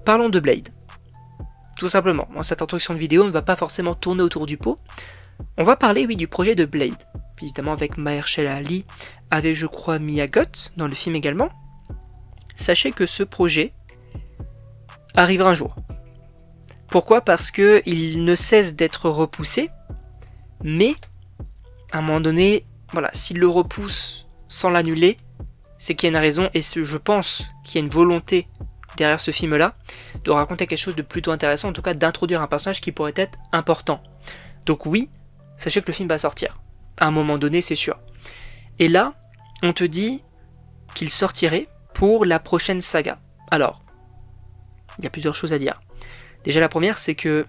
parlons de Blade. Tout simplement, dans cette introduction de vidéo, on ne va pas forcément tourner autour du pot. On va parler, oui, du projet de Blade. Évidemment avec Mahershala Ali, avec je crois Mia Goth dans le film également. Sachez que ce projet arrivera un jour. Pourquoi ? Parce qu'il ne cesse d'être repoussé, mais à un moment donné, voilà, s'il le repousse sans l'annuler, c'est qu'il y a une raison, et je pense qu'il y a une volonté derrière ce film-là, de raconter quelque chose de plutôt intéressant, en tout cas d'introduire un personnage qui pourrait être important. Donc oui, sachez que le film va sortir. À un moment donné, c'est sûr. Et là, on te dit qu'il sortirait pour la prochaine saga. Alors, il y a plusieurs choses à dire. Déjà la première, c'est que,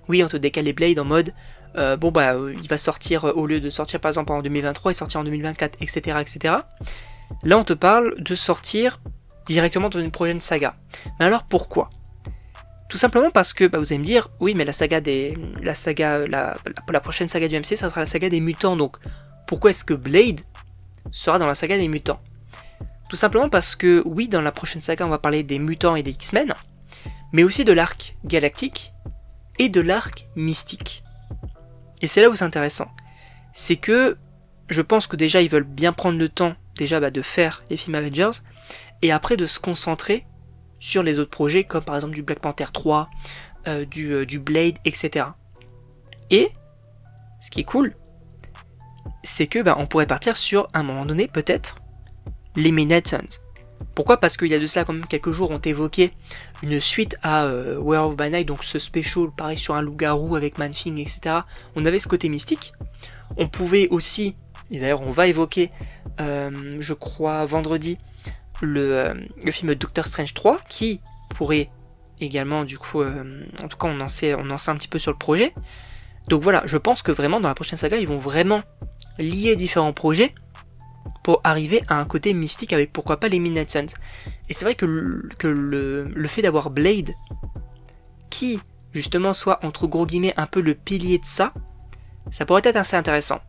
oui, on te décale les Blade en mode, il va sortir, au lieu de sortir par exemple en 2023, il sortira en 2024, etc., etc. Là, on te parle de sortir directement dans une prochaine saga. Mais alors pourquoi ? Tout simplement parce que, vous allez me dire, oui, mais la prochaine saga du MC, ça sera la saga des mutants, donc pourquoi est-ce que Blade sera dans la saga des mutants ? Tout simplement parce que, oui, dans la prochaine saga, on va parler des mutants et des X-Men, mais aussi de l'arc galactique et de l'arc mystique. Et c'est là où c'est intéressant. C'est que, je pense que déjà, ils veulent bien prendre le temps, déjà, de faire les films Avengers, et après de se concentrer sur les autres projets, comme par exemple du Black Panther 3, du Blade, etc. Et, ce qui est cool, c'est que on pourrait partir sur, à un moment donné, peut-être, les Midnight Suns. Pourquoi ? Parce qu'il y a de cela quand même quelques jours, on évoqué une suite à Werewolf by Night, donc ce special, pareil, sur un loup-garou avec Man-Thing, etc. On avait ce côté mystique. On pouvait aussi, et d'ailleurs on va évoquer, je crois, vendredi, le film Doctor Strange 3, qui pourrait également, du coup, en tout cas on en sait un petit peu sur le projet. Donc voilà, je pense que vraiment dans la prochaine saga, ils vont vraiment lier différents projets pour arriver à un côté mystique avec pourquoi pas les Midnight Suns. Et c'est vrai que le fait d'avoir Blade, qui justement soit entre gros guillemets un peu le pilier de ça pourrait être assez intéressant.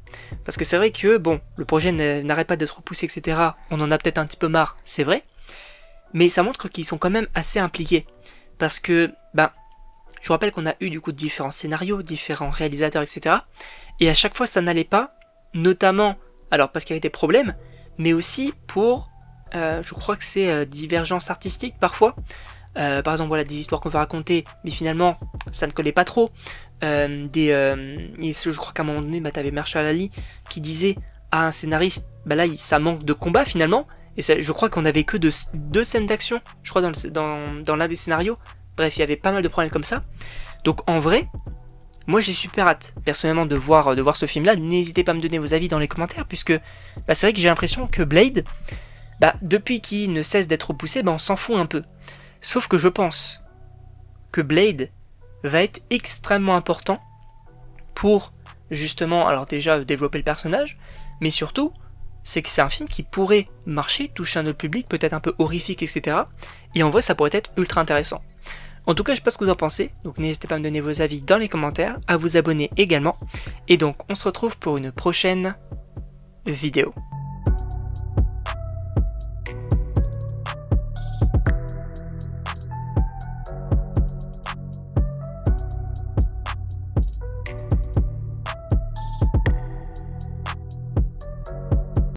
Parce que c'est vrai que, le projet n'arrête pas d'être repoussé, etc. On en a peut-être un petit peu marre, c'est vrai. Mais ça montre qu'ils sont quand même assez impliqués. Parce que, je vous rappelle qu'on a eu du coup différents scénarios, différents réalisateurs, etc. Et à chaque fois ça n'allait pas, notamment, alors parce qu'il y avait des problèmes, mais aussi pour, je crois que c'est divergence artistique parfois. Par exemple, voilà, des histoires qu'on va raconter, mais finalement, ça ne collait pas trop. Je crois qu'à un moment donné, t'avais Mahershala Ali qui disait à un scénariste, là, ça manque de combat finalement. Et je crois qu'on avait que deux scènes d'action, je crois, dans l'un des scénarios. Bref, il y avait pas mal de problèmes comme ça. Donc en vrai, moi j'ai super hâte, personnellement, de voir ce film-là. N'hésitez pas à me donner vos avis dans les commentaires, puisque c'est vrai que j'ai l'impression que Blade, depuis qu'il ne cesse d'être repoussé, on s'en fout un peu. Sauf que je pense que Blade va être extrêmement important pour, justement, alors déjà développer le personnage, mais surtout, c'est que c'est un film qui pourrait marcher, toucher un autre public, peut-être un peu horrifique, etc. Et en vrai, ça pourrait être ultra intéressant. En tout cas, je sais pas ce que vous en pensez, donc n'hésitez pas à me donner vos avis dans les commentaires, à vous abonner également, et donc on se retrouve pour une prochaine vidéo.